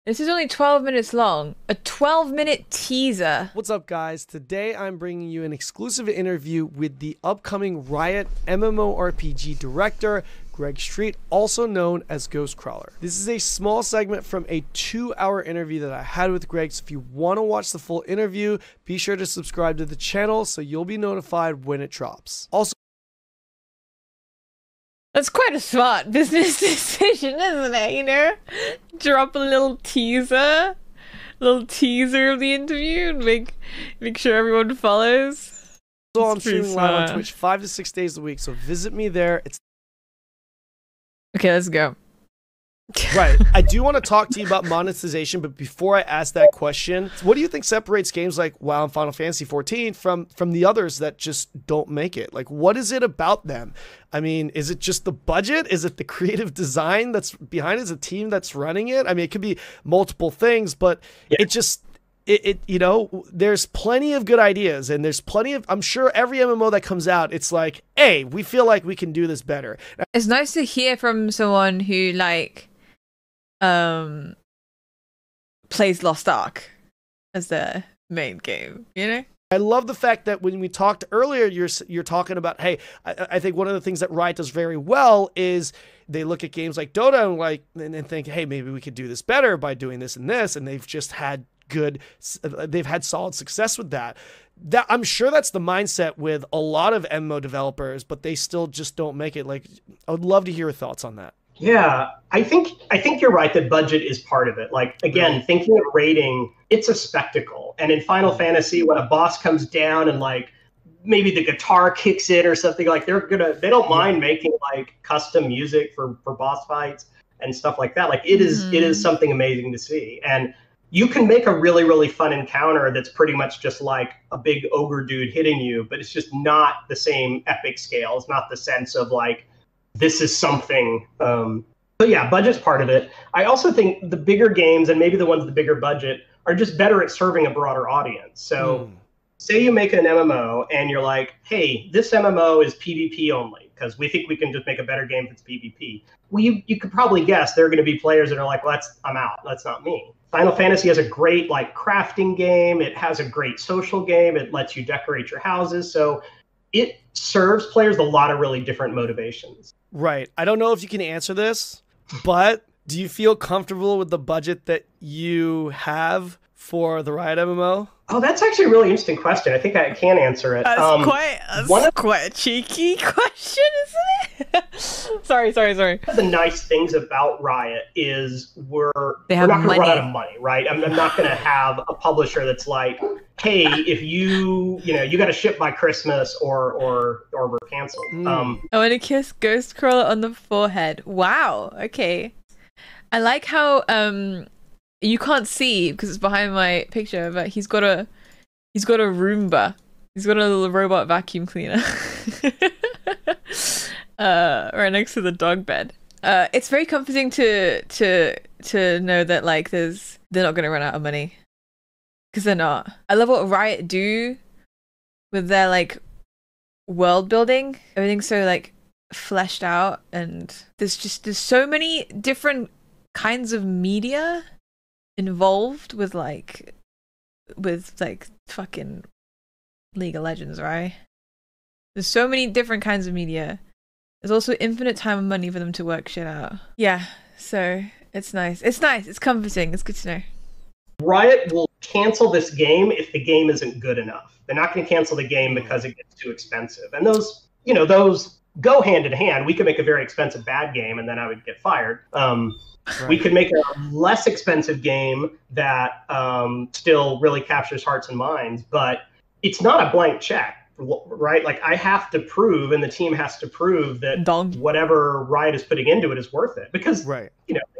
This is only 12 minutes long. A 12-minute teaser. What's up, guys? Today I'm bringing you an exclusive interview with the upcoming Riot MMORPG Director, Greg Street, also known as Ghostcrawler. This is a small segment from a 2-hour interview that I had with Greg, so if you want to watch the full interview, be sure to subscribe to the channel so you'll be notified when it drops. Also, That's quite a smart business decision, isn't it? You know? Drop a little teaser of the interview and make sure everyone follows. so I'm streaming live on Twitch 5 to 6 days a week, so visit me there. Okay, let's go. Right. I do want to talk to you about monetization, but before I ask that question, what do you think separates games like WoW and Final Fantasy 14 from the others that just don't make it? Like, what is it about them? I mean, is it just the budget? Is it the creative design that's behind it? Is it the team that's running it? I mean, it could be multiple things, but you know, there's plenty of good ideas, and there's plenty of, I'm sure every MMO that comes out, it's like, hey, we feel like we can do this better. It's nice to hear from someone who plays Lost Ark as their main game, you know? I love the fact that when we talked earlier, you're talking about, hey, I think one of the things that Riot does very well is they look at games like Dota and think, hey, maybe we could do this better by doing this, and they've just had they've had solid success with that. I'm sure that's the mindset with a lot of MMO developers, but they still just don't make it. Like, I would love to hear your thoughts on that. Yeah, I think you're right that budget is part of it. Like, again, thinking of rating, it's a spectacle. And in Final Fantasy, when a boss comes down and like maybe the guitar kicks in or something, like they don't mind making like custom music for boss fights and stuff like that. Like it is something amazing to see. And you can make a really, really fun encounter that's pretty much just like a big ogre dude hitting you, but it's just not the same epic scale. It's not the sense of like, this is something. But yeah, budget's part of it. I also think the bigger games, and maybe the ones with the bigger budget, are just better at serving a broader audience. So say you make an MMO and you're like, hey, this MMO is PvP only because we think we can just make a better game if it's PvP. Well, you could probably guess there are going to be players that are like, well, I'm out. That's not me. Final Fantasy has a great like crafting game. It has a great social game. It lets you decorate your houses. So it serves players with a lot of really different motivations. Right. I don't know if you can answer this, but do you feel comfortable with the budget that you have for the Riot MMO? Oh, that's actually a really interesting question. I think I can answer it. That's quite a cheeky question, isn't it? Sorry. One of the nice things about Riot is we're not going to run out of money, right? I'm not going to have a publisher that's like, hey, if you got to ship by Christmas or we're canceled. I want to kiss Ghostcrawler on the forehead. Wow. Okay. I like how you can't see because it's behind my picture, but he's got a Roomba. He's got a little robot vacuum cleaner. Right next to the dog bed. It's very comforting to know that like they're not gonna run out of money. Because they're not. I love what Riot do with their like world building. Everything's so like fleshed out, and there's so many different kinds of media involved with fucking League of Legends, right? There's so many different kinds of media. There's also infinite time and money for them to work shit out. Yeah, so it's nice. It's nice. It's comforting. It's good to know. Riot will cancel this game if the game isn't good enough. They're not going to cancel the game because it gets too expensive. And those go hand in hand. We could make a very expensive bad game, and then I would get fired. We could make a less expensive game that still really captures hearts and minds, but it's not a blank check, right? Like I have to prove, and the team has to prove that whatever Riot is putting into it is worth it. Because they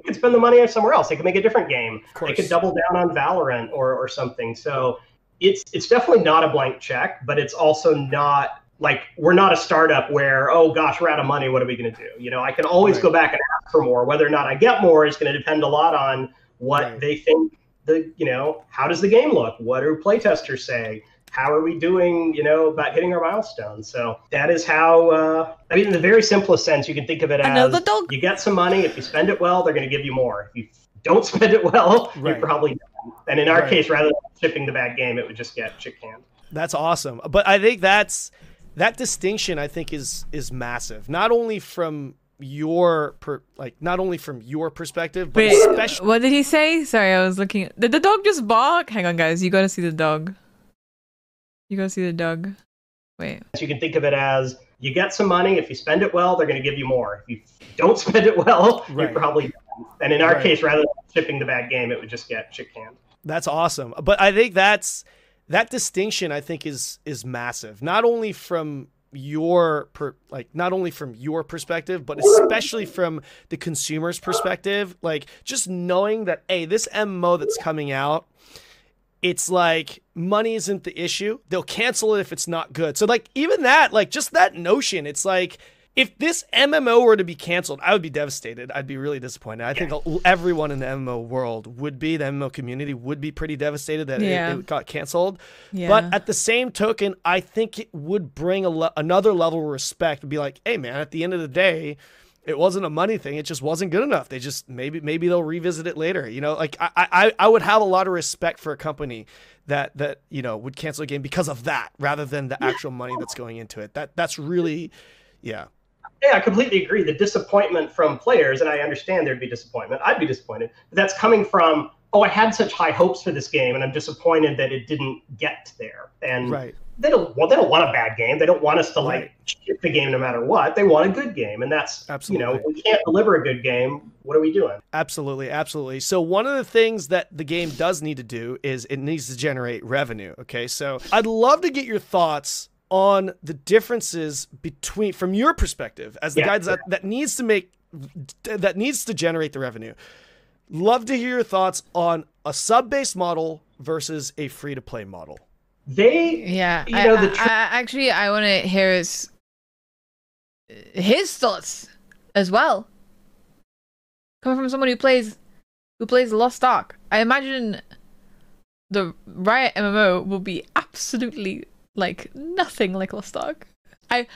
could spend the money somewhere else. They could make a different game. They could double down on Valorant or something. So it's definitely not a blank check, but it's also not like we're not a startup where, oh gosh, we're out of money. What are we going to do? You know, I can always go back and ask for more. Whether or not I get more is going to depend a lot on what they think. How does the game look? What do playtesters say? How are we doing? About hitting our milestones. So that is how. I mean, in the very simplest sense, you can think of it as you get some money. If you spend it well, they're going to give you more. If you don't spend it well, Right. you're probably done. And in our Right. case, rather than shipping the bad game, it would just get shit canned. That's awesome. But I think that distinction, I think, is massive. Not only from your perspective, but Wait, especially what did he say? Sorry, I was looking. Did the dog just bark? Hang on, guys. You gotta see the dog. You gotta see the dog. Wait. So you can think of it as you get some money. If you spend it well, they're going to give you more. If you don't spend it well, Right. you're probably done. And in our Right. case, rather than shipping the bad game, it would just get shit canned. That's awesome. But I think that distinction, I think, is massive. Not only from your perspective, but especially from the consumer's perspective. Like, just knowing that, hey, this MMO that's coming out, it's like money isn't the issue. They'll cancel it if it's not good. So like even that, like just that notion, it's like if this MMO were to be canceled, I would be devastated. I'd be really disappointed. I think everyone in the MMO world would be, the MMO community would be pretty devastated that it got canceled. Yeah. But at the same token, I think it would bring another level of respect. Would be like, hey man, at the end of the day, it wasn't a money thing. It just wasn't good enough. They just maybe they'll revisit it later. You know, like I would have a lot of respect for a company that you know would cancel a game because of that, rather than the actual money that's going into it. That's really, yeah. Yeah, I completely agree. The disappointment from players, and I understand there'd be disappointment. I'd be disappointed. But that's coming from, oh, I had such high hopes for this game, and I'm disappointed that it didn't get there. And Right. they don't want a bad game. They don't want us to like ship the game no matter what. They want a good game, and that's Absolutely. You know, if we can't deliver a good game, what are we doing? Absolutely, absolutely. So one of the things that the game does need to do is it needs to generate revenue. Okay, so I'd love to get your thoughts on the differences between, from your perspective, as the guy that needs to generate the revenue. Love to hear your thoughts on a sub-based model versus a free-to-play model. Actually, I want to hear his thoughts as well. Coming from someone who plays Lost Ark, I imagine the Riot MMO will be absolutely like nothing like Lost Ark. I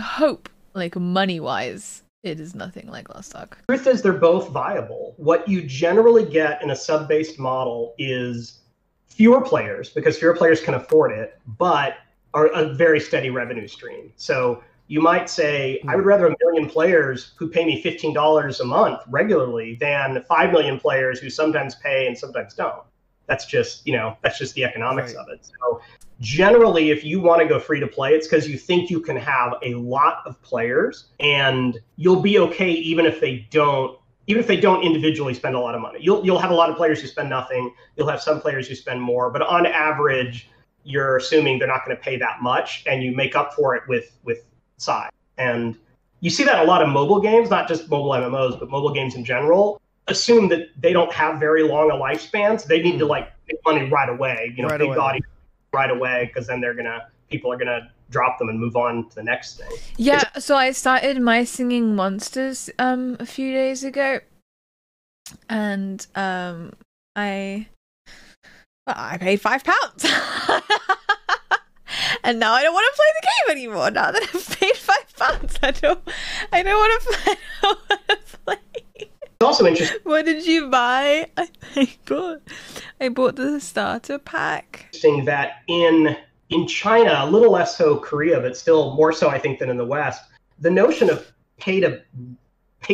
hope, like money-wise, it is nothing like Lost Ark. The truth is, they're both viable. What you generally get in a sub-based model is fewer players, because fewer players can afford it, but are a very steady revenue stream. So you might say, I would rather 1 million players who pay me $15 a month regularly than 5 million players who sometimes pay and sometimes don't. That's just, that's just the economics of it. So generally, if you want to go free to play, it's because you think you can have a lot of players and you'll be okay even if they don't individually spend a lot of money. You'll have a lot of players who spend nothing. You'll have some players who spend more, but on average, you're assuming they're not going to pay that much, and you make up for it with size. And you see that in a lot of mobile games, not just mobile MMOs, but mobile games in general. Assume that they don't have very long a lifespan, so they need to like make money right away. Big audience right away, because then people are gonna drop them and move on to the next thing. Yeah, so I started My Singing Monsters a few days ago, and I paid £5. And now I don't want to play the game anymore. Now that I've paid £5, I don't want to play. It's also interesting. What did you buy? I bought the starter pack. Interesting that in China, a little less so Korea, but still more so I think than in the West, the notion of pay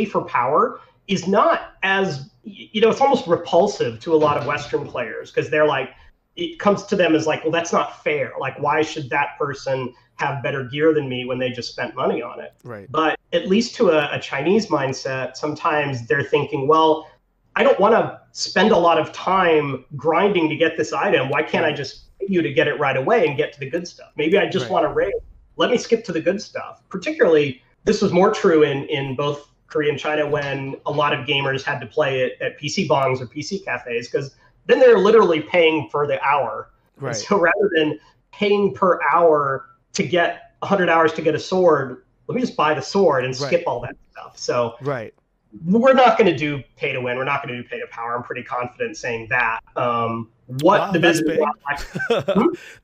for power is not as, it's almost repulsive to a lot of Western players, because they're like, it comes to them as like, well, that's not fair. Like, why should that person have better gear than me when they just spent money on it? Right. But at least to a Chinese mindset, sometimes they're thinking, well, I don't want to spend a lot of time grinding to get this item. Why can't I just pay you to get it right away and get to the good stuff? Maybe I just want to raid. Let me skip to the good stuff. Particularly, this was more true in both Korea and China, when a lot of gamers had to play it at PC bongs or PC cafes, because then they're literally paying for the hour. Right. So rather than paying per hour to get 100 hours to get a sword, let me just buy the sword and skip all that stuff. So we're not going to do pay to win. We're not going to do pay to power. I'm pretty confident saying that. The business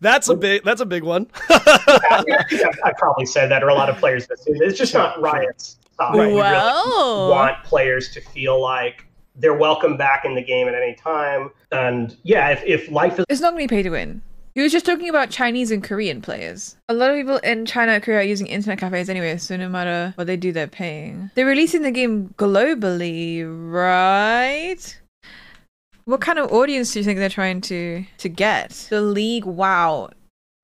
that's a big one. I probably said that, or a lot of players assume it's just not Riot's style. Well, We really want players to feel like they're welcome back in the game at any time. And yeah, if life is... It's not going to be pay to win. He was just talking about Chinese and Korean players. A lot of people in China and Korea are using internet cafes anyway, so no matter what they do, they're paying. They're releasing the game globally, right? What kind of audience do you think they're trying to get? The League WoW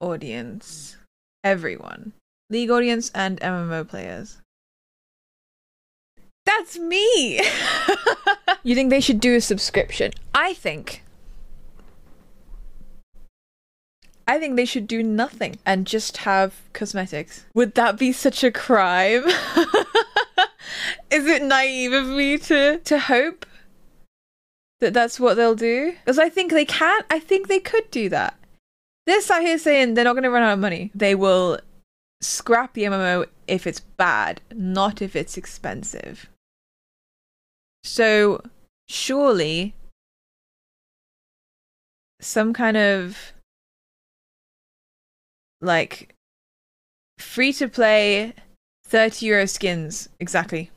audience. Everyone. League audience and MMO players. That's me! You think they should do a subscription? I think they should do nothing and just have cosmetics. Would that be such a crime? Is it naive of me to hope that that's what they'll do? Because I think they can. I think they could do that. They're sat here saying they're not going to run out of money. They will scrap the MMO if it's bad, not if it's expensive. So surely some kind of like free to play €30 skins. Exactly.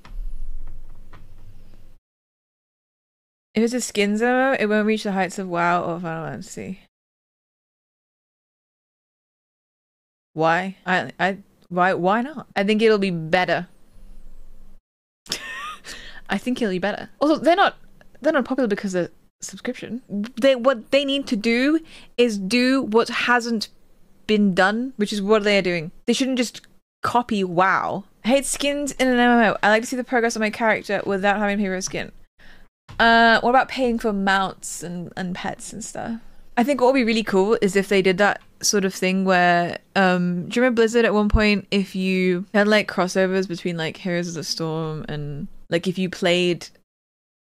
If it's a skins MMO, it won't reach the heights of WoW or Final Fantasy. Why? Why not? I think it'll be better. I think it'll be better. Also, they're not popular because of subscription. What they need to do is do what hasn't been done, which is what they are doing. They shouldn't just copy WoW. I hate skins in an MMO. I like to see the progress of my character without having to pay for a skin. What about paying for mounts and pets and stuff? I think what would be really cool is if they did that sort of thing where, do you remember Blizzard at one point, if you had like crossovers between like Heroes of the Storm and like if you played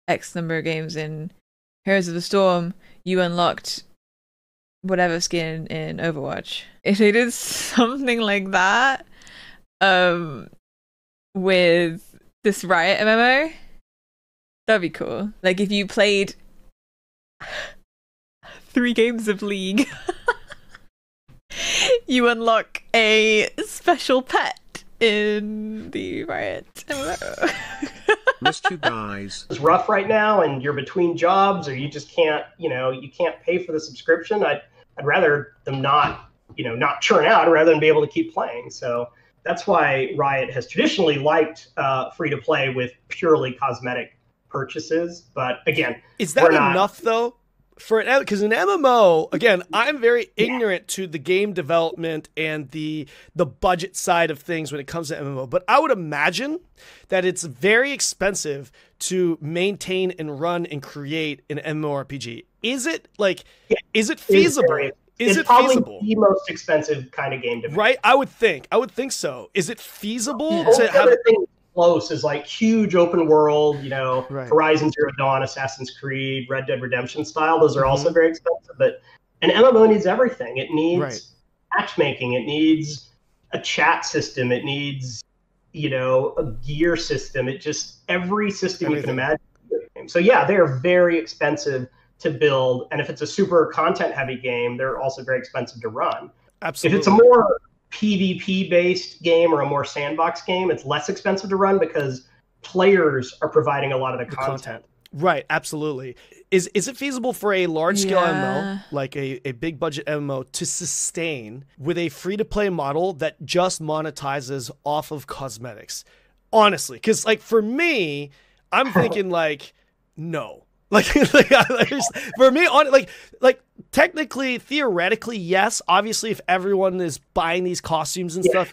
X number of games in Heroes of the Storm, you unlocked whatever skin in Overwatch. If they did something like that, with this Riot MMO, that'd be cool. Like if you played 3 games of League, you unlock a special pet in the Riot MMO. Missed you guys. It's rough right now and you're between jobs or you just can't, you can't pay for the subscription. I'd rather them not churn out rather than be able to keep playing. So that's why Riot has traditionally liked free to play with purely cosmetic purchases. But again, is that enough though? Because an MMO, again, I'm very ignorant to the game development and the budget side of things when it comes to MMO, but I would imagine that it's very expensive to maintain and run and create an MMORPG. Is it feasible? Is it feasible? The most expensive kind of game development. Right? I would think so. Is it feasible to have close is like huge open world, right. Horizon Zero Dawn, Assassin's Creed, Red Dead Redemption style. Those are also very expensive, but an MMO needs everything. It needs matchmaking. It needs a chat system. It needs, a gear system. It just, every system you can imagine. So yeah, they are very expensive to build. And if it's a super content heavy game, they're also very expensive to run. Absolutely. If it's a more PvP based game or a more sandbox game, it's less expensive to run because players are providing a lot of the content. Right, absolutely. Is it feasible for a large scale MMO, like a big budget MMO, to sustain with a free to play model that just monetizes off of cosmetics? Honestly, because like for me, I'm thinking like no. For me, technically, theoretically, yes. Obviously, if everyone is buying these costumes and stuff,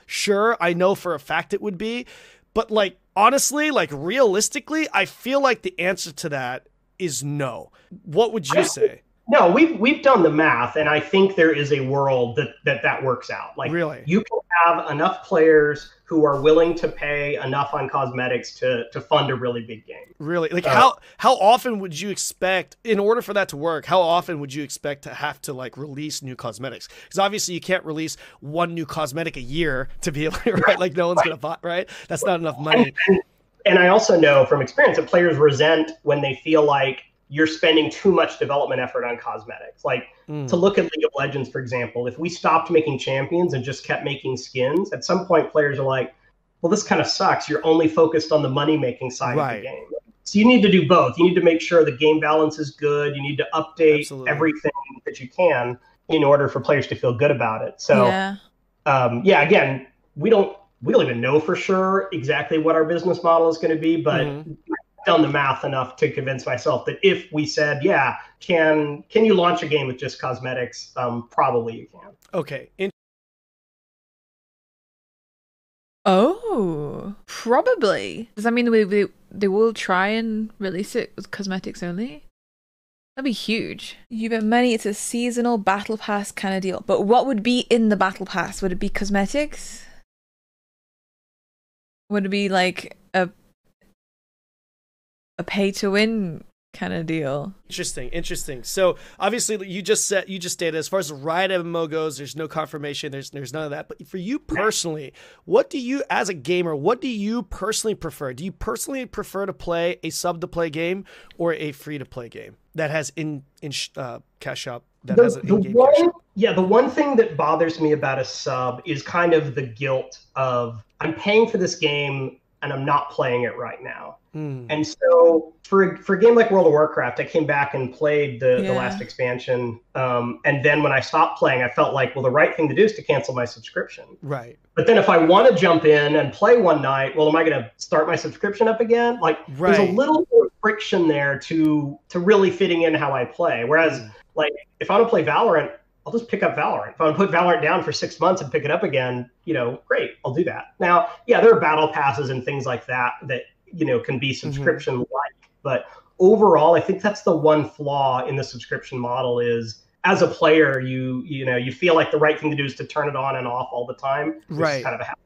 sure. I know for a fact it would be. But like, honestly, like realistically, I feel like the answer to that is no. What would you say? No, we've done the math, and I think there is a world that works out. Like, really, you can have enough players who are willing to pay enough on cosmetics to fund a really big game. Really, like how often would you expect, in order for that to work? How often would you expect to have to like release new cosmetics? Because obviously you can't release one new cosmetic a year to be able to, right? Like no one's gonna buy, right? That's not enough money. And I also know from experience that players resent when they feel like you're spending too much development effort on cosmetics. Like to look at League of Legends, for example, if we stopped making champions and just kept making skins, at some point players are like, well, this kind of sucks. You're only focused on the money-making side of the game. So you need to do both. You need to make sure the game balance is good. You need to update Absolutely. everything that you can in order for players to feel good about it. So Yeah. Again, we don't even know for sure exactly what our business model is going to be, but Mhm. I've done the math enough to convince myself that if we said, yeah, can you launch a game with just cosmetics? Probably you can. Okay. Oh, probably. Does that mean they will try and release it with cosmetics only? That'd be huge. You bet money it's a seasonal battle pass kind of deal. But what would be in the battle pass? Would it be cosmetics? Would it be like a pay to win kind of deal? Interesting. So obviously you just stated as far as the Riot MMO goes, there's no confirmation, there's none of that. But for you personally, what do you as a gamer, what do you personally prefer? Do you personally prefer to play a sub to play game or a free to play game that has cash shop that has an in-game cash shop? Yeah, the one thing that bothers me about a sub is kind of the guilt of I'm paying for this game and I'm not playing it right now. And so for a game like World of Warcraft, I came back and played the last expansion. And then when I stopped playing, I felt like, well, the right thing to do is to cancel my subscription. Right. But then if I want to jump in and play one night, well, am I going to start my subscription up again? Like there's a little more friction there to really fitting in how I play. Whereas like if I want to play Valorant, I'll just pick up Valorant. If I want to put Valorant down for 6 months and pick it up again, great, I'll do that. Now, yeah, there are battle passes and things like that can be subscription-like. But overall, I think that's the one flaw in the subscription model is as a player, you feel like the right thing to do is to turn it on and off all the time. Right. Kind of a habit.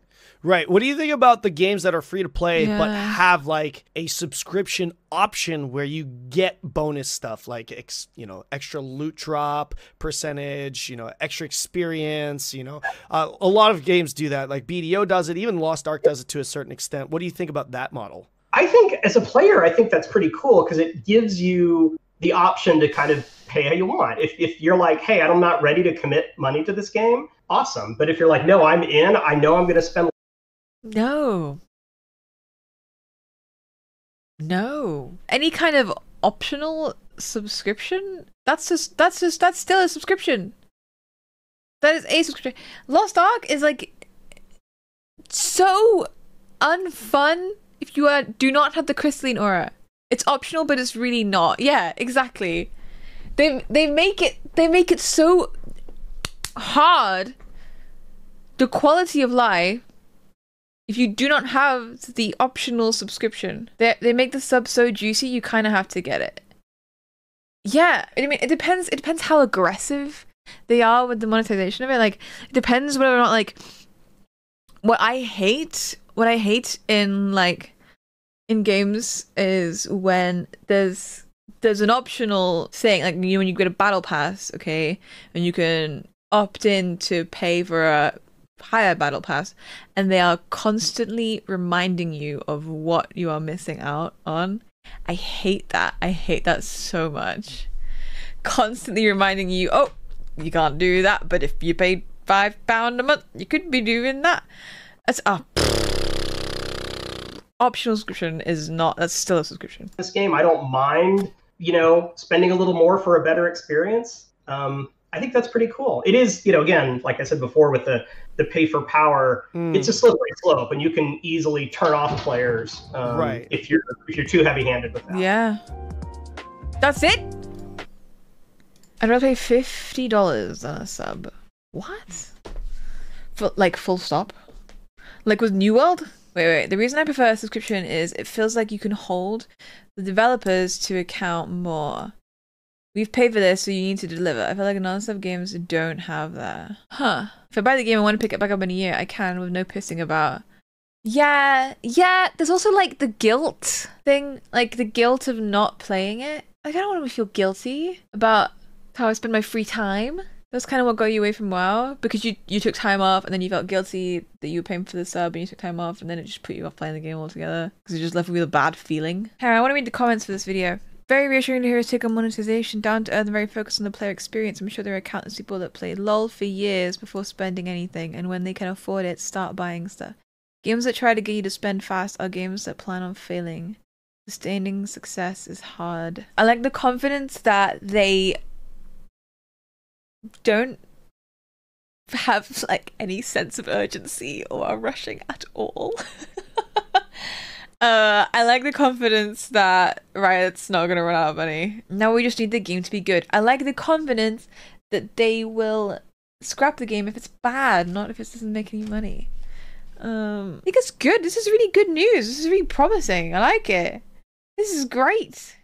Right. What do you think about the games that are free to play but have like a subscription option where you get bonus stuff like extra loot drop percentage, extra experience, a lot of games do that. Like BDO does it, even Lost Ark does it to a certain extent. What do you think about that model? I think as a player, I think that's pretty cool because it gives you the option to kind of pay how you want. If you're like, hey, I'm not ready to commit money to this game, awesome. But if you're like, no, I'm in, I know I'm going to spend. No. Any kind of optional subscription? That's still a subscription. That is a subscription. Lost Ark is like so unfun if you do not have the crystalline aura. It's optional, but it's really not. Yeah, exactly. They make it so hard. The quality of life. If you do not have the optional subscription, they make the sub so juicy you kind of have to get it. Yeah, I mean it depends how aggressive they are with the monetization of it. Like it depends whether or not like what I hate in games is when there's an optional thing like when you get a battle pass, okay, and you can opt in to pay for a higher battle pass and they are constantly reminding you of what you are missing out on. I hate that so much. Constantly reminding you, oh, you can't do that, but if you paid £5 a month you could be doing that. That's optional subscription that's still a subscription. This game, I don't mind, spending a little more for a better experience. I think that's pretty cool. It is, again, like I said before, with the pay for power, it's a slippery slope, and you can easily turn off players if you're too heavy-handed with that. Yeah, that's it. I'd rather pay $50 on a sub. What? Full stop. Like with New World. Wait. The reason I prefer a subscription is it feels like you can hold the developers to account more. We've paid for this, so you need to deliver. I feel like non-sub games don't have that. Huh. If I buy the game and want to pick it back up in a year, I can with no pissing about. Yeah. There's also like the guilt thing. Like the guilt of not playing it. Like I don't want to feel guilty about how I spend my free time. That's kind of what got you away from WoW. Because you took time off and then you felt guilty that you were paying for the sub and you took time off and then it just put you off playing the game altogether. Because you just left with a bad feeling. Hey, I want to read the comments for this video. Very reassuring to hear us take on monetization, down to earth and very focused on the player experience. I'm sure there are countless people that play LOL for years before spending anything, and when they can afford it, start buying stuff. Games that try to get you to spend fast are games that plan on failing. Sustaining success is hard. I like the confidence that they don't have like any sense of urgency or are rushing at all. I like the confidence that Riot's not gonna run out of money. Now we just need the game to be good. I like the confidence that they will scrap the game if it's bad, not if it doesn't make any money. I think it's good. This is really good news. This is really promising. I like it. This is great.